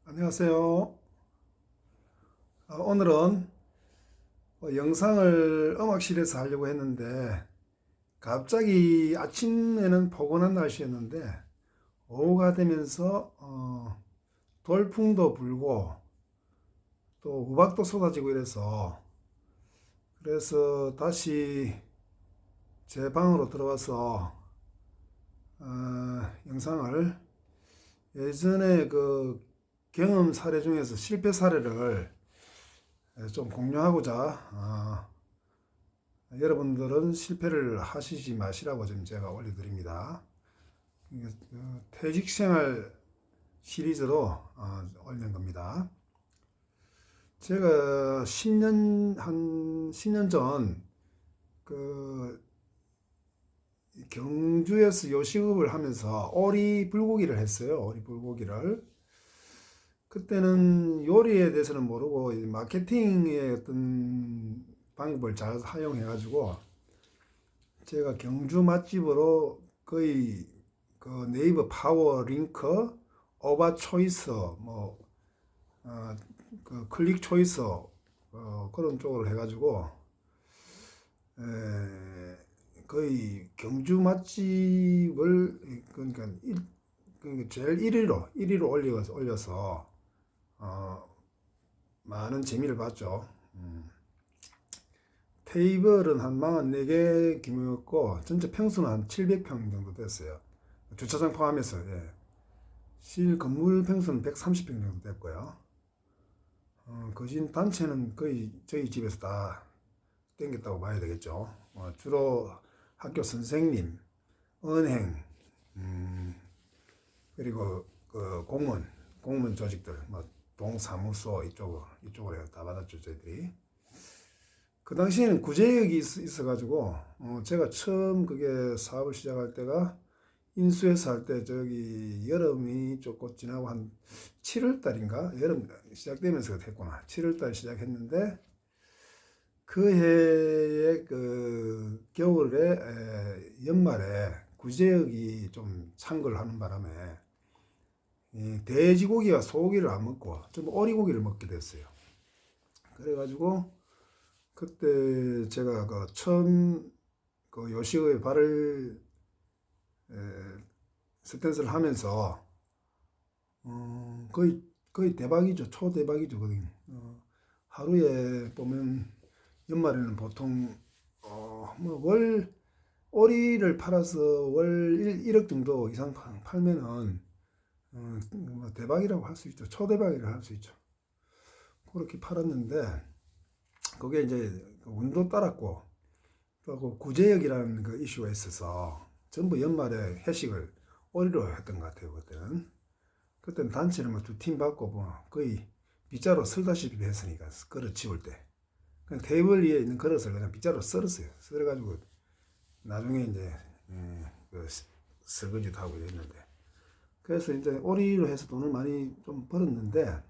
안녕하세요. 오늘은 영상을 음악실에서 하려고 했는데 갑자기 아침에는 포근한 날씨였는데 오후가 되면서 돌풍도 불고 또 우박도 쏟아지고 이래서 그래서 다시 제 방으로 들어와서 영상을 예전에 그 경험 사례 중에서 실패 사례를 좀 공유하고자 여러분들은 실패를 하시지 마시라고 좀 제가 올려드립니다. 퇴직생활 시리즈로 올린 겁니다. 제가 10년 전 그 경주에서 요식업을 하면서 오리 불고기를 했어요. 오리 불고기를. 그때는 요리에 대해서는 모르고 마케팅의 어떤 방법을 잘 활용해가지고 제가 경주 맛집으로 거의 그 네이버 파워 링크, 오바 초이스, 그 클릭 초이스 그런 쪽으로 해가지고 거의 경주 맛집을 그러니까 제일 1위로 올려서 많은 재미를 봤죠. 테이블은 한 44개 규모였고 전체 평수는 한 700평 정도 됐어요. 주차장 포함해서. 예. 실 건물 평수는 130평 정도 됐고요. 거진 단체는 거의 저희 집에서 다 땡겼다고 봐야 되겠죠. 주로 학교 선생님, 은행, 그리고 그 공무원 조직들, 동사무소 이쪽으로 다 받았죠, 저희들이. 그 당시에는 구제역이 있어가지고, 제가 처음 그게 사업을 시작할 때가 인수해서 할 때 저기 여름이 조금 지나고 한 7월 달인가? 여름 시작되면서 했구나. 7월 달 시작했는데, 그 해에 그 겨울에 연말에 구제역이 좀 창궐 하는 바람에 이 돼지고기와 소고기를 안 먹고 좀 오리고기를 먹게 됐어요. 그래가지고 그때 제가 그 처음 그 요식의 발을 에, 스탠스를 하면서 거의 대박이죠. 초대박이죠. 하루에 보면 연말에는 보통 월 오리를 팔아서 월 1억 정도 이상 팔면은 대박이라고 할 수 있죠. 초대박이라고 할 수 있죠. 그렇게 팔았는데 그게 이제 운도 따랐고 또 그 구제역이라는 그 이슈가 있어서 전부 연말에 회식을 오리로 했던 것 같아요. 그때는 단체를 뭐 두 팀 받고 뭐 거의 빗자루 쓸다시피 했으니까 그릇 치울 때 그냥 테이블 위에 있는 그릇을 그냥 빗자루 썰었어요. 썰어가지고 나중에 이제 그 설거지도 하고 이랬는데 그래서 이제 오리로 해서 돈을 많이 좀 벌었는데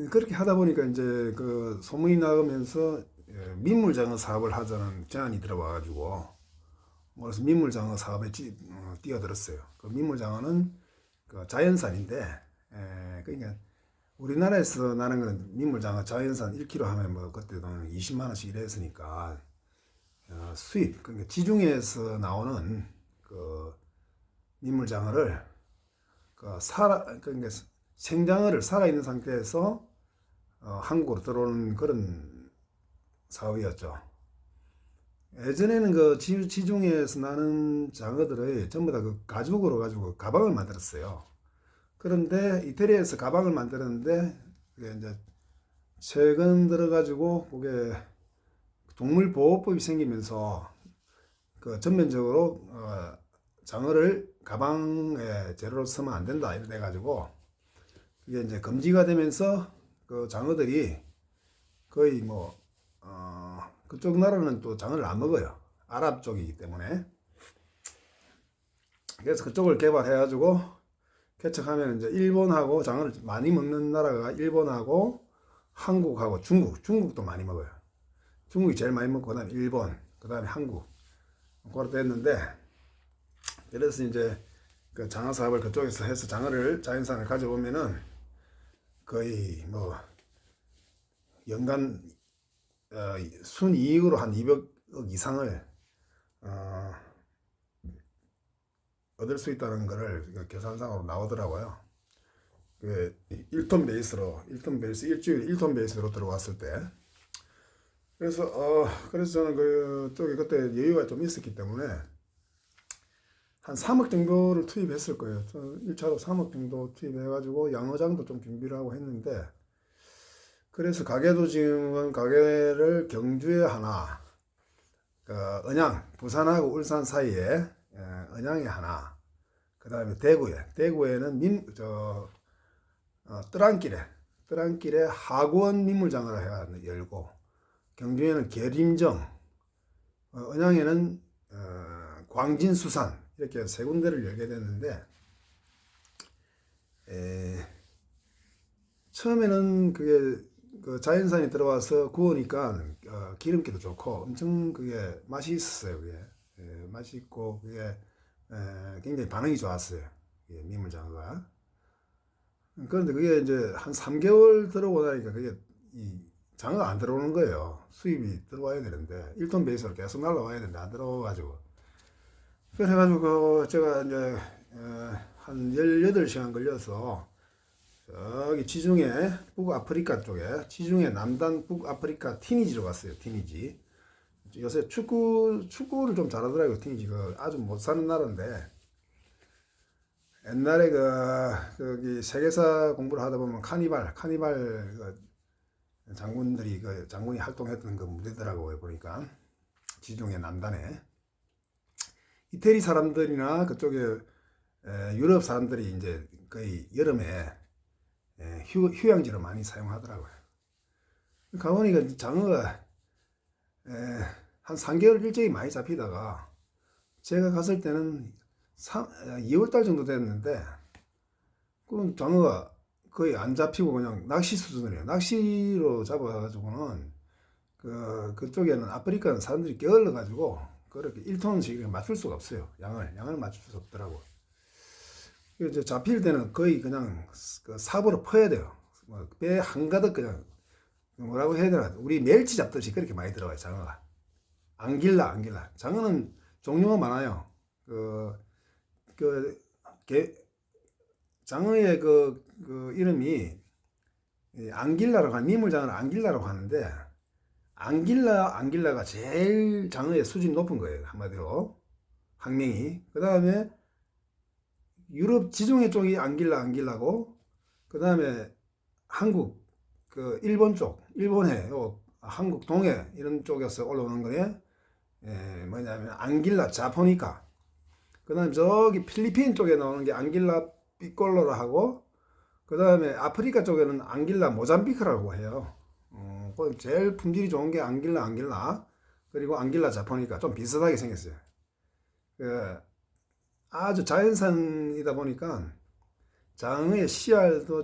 그렇게 하다 보니까 이제 그 소문이 나가면서 민물장어 사업을 하자는 제안이 들어와가지고 그래서 민물장어 사업에 뛰어들었어요. 그 민물장어는 그 자연산인데 그러니까 우리나라에서 나는 건 민물장어 자연산 1kg 하면 뭐 그때 돈 20만 원씩 이랬으니까 수입 그러니까 지중해에서 나오는 그 민물장어를 그러니까 생장어를 살아있는 상태에서 한국으로 들어오는 그런 사업이었죠. 예전에는 그 지중해에서 나는 장어들을 전부 다 그 가죽으로 가지고 가방을 만들었어요. 그런데 이태리에서 가방을 만들었는데 그게 이제 최근 들어가지고 그게 동물보호법이 생기면서 그 전면적으로 장어를 가방에 재료로 쓰면 안 된다 이래 가지고 그게 이제 금지가 되면서 그 장어들이 거의 그쪽 나라는 또 장어를 안 먹어요. 아랍 쪽이기 때문에. 그래서 그쪽을 개발해가지고 개척하면 이제 일본하고 장어를 많이 먹는 나라가 일본하고 한국하고 중국도 많이 먹어요. 중국이 제일 많이 먹고 그다음에 일본, 그다음에 한국 그렇게 됐는데 그래서 이제 그 장어 사업을 그쪽에서 해서 장어를 자연산을 가져오면은 거의 뭐 연간 순이익으로 한 200억 이상을 어, 얻을 수 있다는 거를 계산상으로 나오더라고요. 그 1톤 베이스 일주일 1톤 베이스로 들어왔을 때. 그래서 저는 그쪽에 그때 여유가 좀 있었기 때문에 한 3억 정도를 투입했을 거예요. 1차로 3억 정도 투입해가지고 양어장도 좀 준비를 하고 했는데, 그래서 가게도 지금은 가게를 경주에 하나, 언양, 부산하고 울산 사이에 언양에 하나, 그 다음에 대구에는 뜨랑길에 하구원 민물장어를 해가 열고, 경주에는 계림정, 언양에는 광진수산, 이렇게 세 군데를 열게 됐는데, 처음에는 그게 그 자연산이 들어와서 구우니까 기름기도 좋고 엄청 그게 맛이 있었어요. 그게 맛이 있고 그게 굉장히 반응이 좋았어요. 민물장어가. 그런데 그게 이제 한 3개월 들어오고 나니까 그게 이 장어가 안 들어오는 거예요. 수입이 들어와야 되는데 1톤 베이스로 계속 날라와야 되는데 안 들어와가지고, 그래가지고 제가 이제 한 18시간 걸려서 저기 지중해 북아프리카 쪽에, 지중해 남단 북아프리카 티니지로 갔어요. 티니지. 요새 축구를 좀 잘하더라고요. 티니지가 아주 못 사는 나라인데, 옛날에 거기 세계사 공부를 하다 보면 카니발 장군이 활동했던 그 무대더라고요. 보니까 지중해 남단에 이태리 사람들이나 그쪽에 유럽 사람들이 이제 거의 여름에 휴양지로 많이 사용하더라고요. 가보니까 장어가 한 3개월 일정이 많이 잡히다가 제가 갔을 때는 2월달 정도 됐는데 그 장어가 거의 안 잡히고 그냥 낚시 수준이에요. 낚시로 잡아가지고는 그쪽에는 아프리카 사람들이 게을러가지고 그렇게 1톤씩 맞출 수가 없어요. 양을 맞출 수 없더라고. 이제 잡힐 때는 거의 그냥 삽으로 퍼야 돼요. 배 한가득 그냥 뭐라고 해야 되나, 우리 멸치 잡듯이 그렇게 많이 들어가요. 장어가 안길라. 장어는 종류가 많아요. 장어의 이름이 안길라라고 하는, 민물장어를 안길라라고 하는데, 안길라가 제일 장어의 수준이 높은 거예요. 한마디로 학명이. 그 다음에 유럽 지중해 쪽이 안길라고, 그 다음에 한국 일본 쪽, 일본해 한국 동해 이런 쪽에서 올라오는 거에 뭐냐면 안길라 자포니카. 그 다음에 저기 필리핀 쪽에 나오는 게 안길라 삐꼴로라 하고, 그 다음에 아프리카 쪽에는 안길라 모잠비크라고 해요. 제일 품질이 좋은 게 안길라, 그리고 안길라 자포니카. 좀 비슷하게 생겼어요. 아주 자연산이다 보니까 장어의 씨알도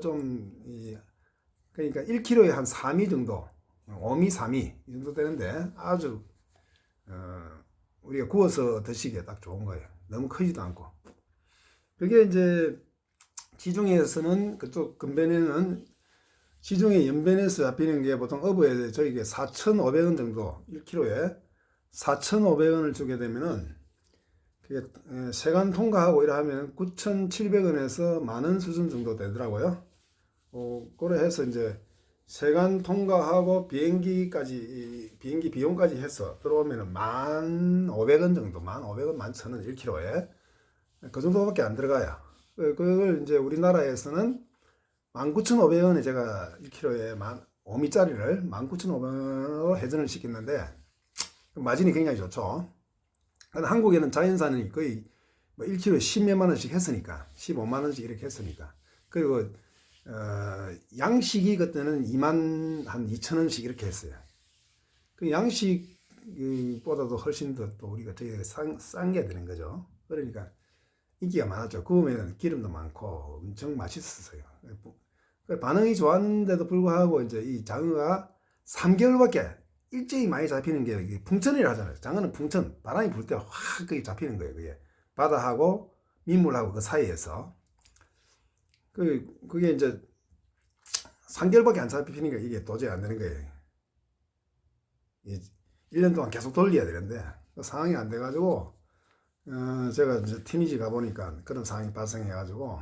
그러니까 1kg에 한 3위 정도, 5미, 3위 이 정도 되는데 아주 우리가 구워서 드시기에 딱 좋은 거예요. 너무 크지도 않고. 그게 이제 지중해에서는, 그쪽 근변에는, 지중해 연변에서 잡히는 게 보통 어부에 저희게 4,500원 정도, 1kg에 4,500원을 주게 되면은 그게 세관 통과하고 이래 하면 9,700원에서 만원 수준 정도 되더라고요. 그래 해서 이제 세관 통과하고 비행기 비용까지 해서 들어오면은 1,500원 정도, 1,500원, 11,000원 1kg에 그 정도밖에 안 들어가요. 그걸 이제 우리나라에서는 19,500원에 제가 1kg에 5미짜리를 19,500원으로 회전을 시켰는데 마진이 굉장히 좋죠. 근데 한국에는 자연산이 거의 1kg에 10몇만 원씩 했으니까, 15만 원씩 이렇게 했으니까. 그리고 양식이 그때는 22,000원씩 이렇게 했어요. 그 양식보다도 훨씬 더 또 우리가 되게 싼 게 되는 거죠. 그러니까 인기가 많았죠. 구우면 기름도 많고 엄청 맛있었어요. 반응이 좋았는데도 불구하고 이제 이 장어가 3개월밖에 일제히 많이 잡히는 게 풍천이라 하잖아요. 장어는 풍천, 바람이 불 때 확 그게 잡히는 거예요. 그게 바다하고 민물하고 그 사이에서 그게 이제 3개월밖에 안 잡히니까 이게 도저히 안 되는 거예요. 1년 동안 계속 돌려야 되는데 그 상황이 안 돼가지고 제가 이제 티니지 가보니까 그런 상황이 발생해가지고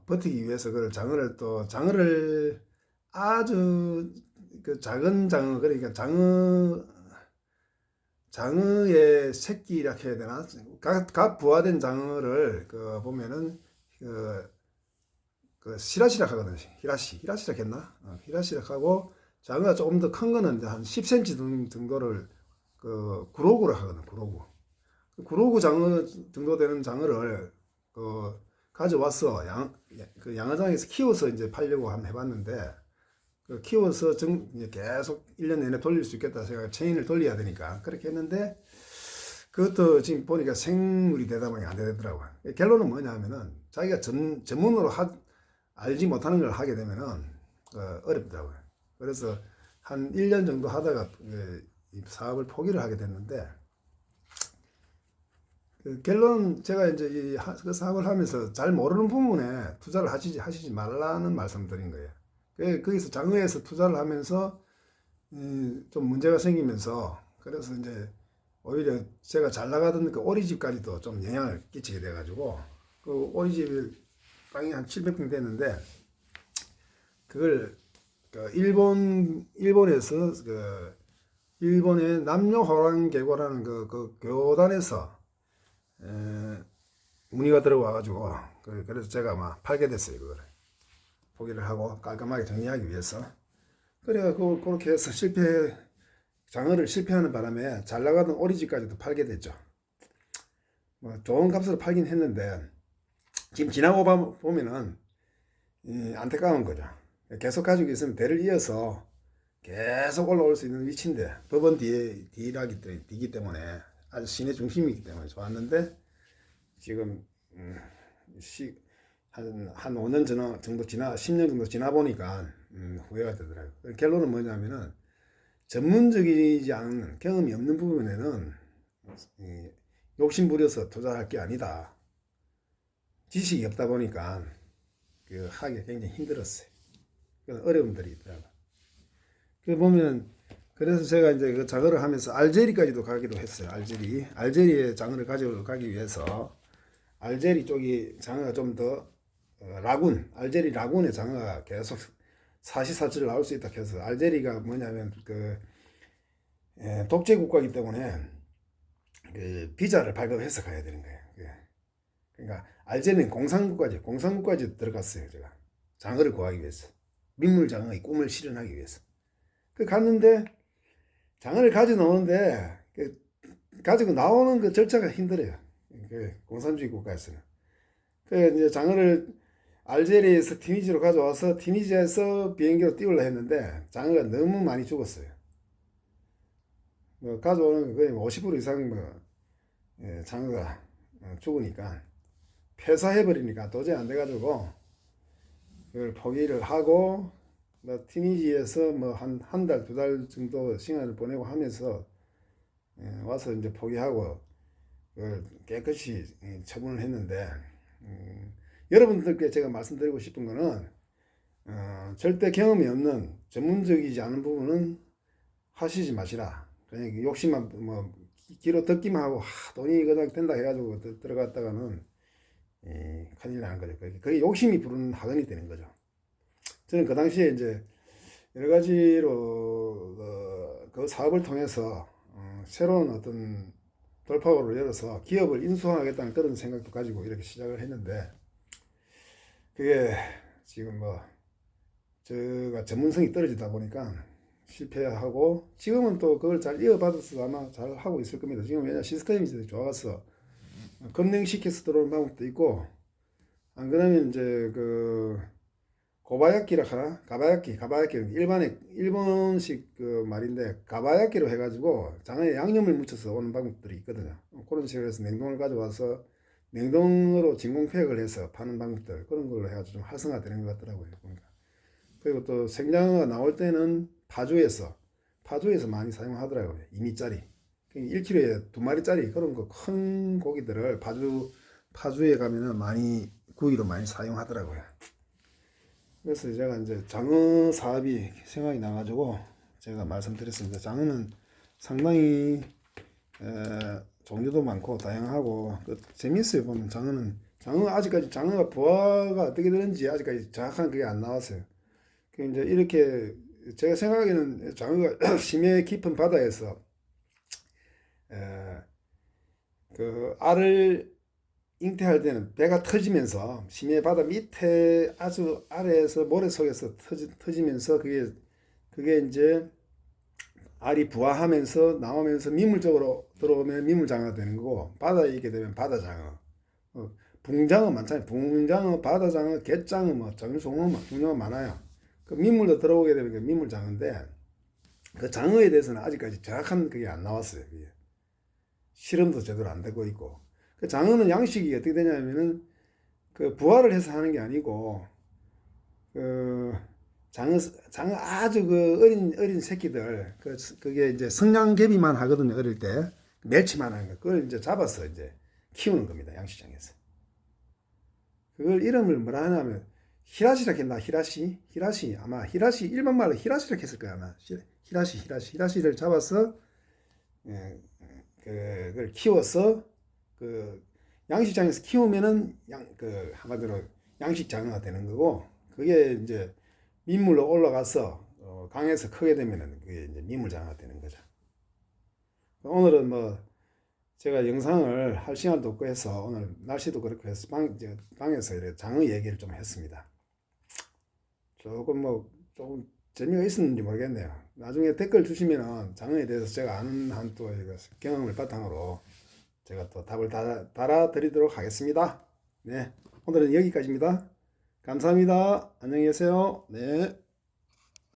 버티기 위해서 그 장어를 아주 그 작은 장어, 그러니까 장어의 새끼라 해야 되나? 각 부화된 장어를 그 보면은 그 히라시락 하거든요. 히라시락 했나? 히라시락 하고 장어가 조금 더 큰 거는 한 10cm 정도를 그 구로구라 하거든요. 구로구 장어 정도 되는 장어를 가져와서 그 양어장에서 키워서 이제 팔려고 한번 해봤는데 키워서 계속 1년 내내 돌릴 수 있겠다 생각 체인을 돌려야 되니까 그렇게 했는데 그것도 지금 보니까 생물이 되다 보니 안 되더라고요. 결론은 뭐냐 하면은 자기가 전문으로 알지 못하는 걸 하게 되면은 어렵더라고요. 그래서 한 1년 정도 하다가 이 사업을 포기를 하게 됐는데 그 결론 제가 이제 그 사업을 하면서 잘 모르는 부분에 투자를 하시지 말라는 말씀드린 거예요. 거기서 장어에서 투자를 하면서 좀 문제가 생기면서 그래서 이제 오히려 제가 잘 나가던 그 오리집까지도 좀 영향을 끼치게 돼가지고 그 오리집이 땅이 한 700평 됐는데 그걸 그 일본에서 그 일본의 남녀호랑계고라는 그 교단에서 문의가 들어와가지고 그래서 제가 막 팔게 됐어요. 그거를 포기를 하고 깔끔하게 정리하기 위해서 그래가 그렇게 해서 장어를 실패하는 바람에 잘 나가던 오리지까지도 팔게 됐죠. 뭐 좋은 값으로 팔긴 했는데 지금 지나고 보면은 안타까운 거죠. 계속 가지고 있으면 대를 이어서 계속 올라올 수 있는 위치인데 법원 뒤기 때문에 아주 시내 중심이기 때문에 좋았는데 지금 한 5년 정도 10년 정도 지나 보니까 후회가 되더라고요. 결론은 뭐냐면은 전문적이지 않은 경험이 없는 부분에는 욕심 부려서 투자할 게 아니다. 지식이 없다 보니까 하기 굉장히 힘들었어요. 그런 어려움들이 있더라고요. 보면 그래서 제가 이제 그 장어를 하면서 알제리까지도 가기도 했어요. 알제리에 장어를 가져가기 위해서 알제리 쪽이 장어가 좀 더 알제리 라군의 장어가 계속 사시사철 나올 수 있다 해서 알제리가 뭐냐면 독재 국가이기 때문에 그 비자를 발급해서 가야 되는 거예요. 그러니까 알제리는 공산국까지 들어갔어요. 제가 장어를 구하기 위해서 민물 장어의 꿈을 실현하기 위해서 갔는데 장어를 가져 나오는데 가지고 나오는 그 절차가 힘들어요. 공산주의 국가에서는 이제 장어를 알제리에서 티니지로 가져와서 티니지에서 비행기로 띄우려 했는데 장어가 너무 많이 죽었어요. 가져오는 거의 50% 이상 장어가 죽으니까 폐사해버리니까 도저히 안 돼가지고 그걸 포기를 하고 티니지에서 한 달, 2달 정도 시간을 보내고 하면서 와서 이제 포기하고 그걸 깨끗이 처분을 했는데 여러분들께 제가 말씀드리고 싶은 거는 절대 경험이 없는 전문적이지 않은 부분은 하시지 마시라. 그냥 욕심만 귀로 듣기만 하고 돈이 그냥 된다 해가지고 들어갔다가는 큰일 나는 거죠. 그게 욕심이 부르는 학원이 되는 거죠. 저는 그 당시에 이제 여러 가지로 그 사업을 통해서 새로운 어떤 돌파구를 열어서 기업을 인수하겠다는 그런 생각도 가지고 이렇게 시작을 했는데 그게 지금 제가 전문성이 떨어지다 보니까 실패하고 지금은 또 그걸 잘 이어받아서 아마 잘 하고 있을 겁니다. 지금 왜냐 시스템이 좋아서 검증시켜서 들어오는 방법도 있고 안 그러면 이제 고바야키라 하나? 가바야키는 일본식 말인데 가바야키로 해가지고 장어에 양념을 묻혀서 오는 방법들이 있거든요. 그런 식으로 해서 냉동을 가져와서 냉동으로 진공팩을 해서 파는 방법들 그런 걸로 해가지고 좀 활성화되는 것 같더라고요. 보니까. 그리고 또 생장어가 나올 때는 파주에서 많이 사용하더라고요. 2미짜리 1kg에 2마리짜리 그런 거 큰 고기들을 파주에 가면은 많이 구이로 많이 사용하더라고요. 그래서 제가 이제 장어 사업이 생각이 나가지고 제가 말씀드렸습니다. 장어는 상당히 종류도 많고 다양하고 재밌어요. 보면 장어 아직까지 장어가 부화가 어떻게 되는지 아직까지 정확한 그게 안 나왔어요. 이제 이렇게 제가 생각하기에는 장어가 심해 깊은 바다에서 그 알을 잉태할 때는 배가 터지면서 심해 바다 밑에 아주 아래에서 모래 속에서 터지면서 그게 이제 알이 부화하면서 나오면서 민물 쪽으로 들어오면 민물장어가 되는 거고 바다에 있게 되면 바다장어. 붕장어 많잖아요. 붕장어, 바다장어, 갯장어, 뭐 장송어 뭐 종류가 많아요. 그 민물로 들어오게 되면 그 민물장어인데 그 장어에 대해서는 아직까지 정확한 그게 안 나왔어요. 그게. 실험도 제대로 안 되고 있고. 그 장어는 양식이 어떻게 되냐면은 그 부화를 해서 하는 게 아니고 그 장어 아주 그 어린 새끼들 그게 이제 성냥개비만 하거든요. 어릴 때 멸치만 하는 거 그걸 이제 잡아서 이제 키우는 겁니다. 양식장에서. 그걸 이름을 뭐라 하냐면 히라시라 했나 히라시 아마 히라시 일반 말로 히라시라 했을 거야 아마 히라시를 잡아서 그걸 키워서 그 양식장에서 키우면은 그 한마디로 양식장어가 되는 거고 그게 이제 민물로 올라가서 강에서 크게 되면은 그게 이제 민물장어가 되는 거죠. 오늘은 뭐 제가 영상을 할 시간도 없고 해서 오늘 날씨도 그렇고 해서 방에서 이렇게 장어 얘기를 좀 했습니다. 조금 재미가 있었는지 모르겠네요. 나중에 댓글 주시면은 장어에 대해서 제가 아는 한 또 경험을 바탕으로 제가 또 답을 달아드리도록 하겠습니다. 네, 오늘은 여기까지입니다. 감사합니다. 안녕히 계세요. 네.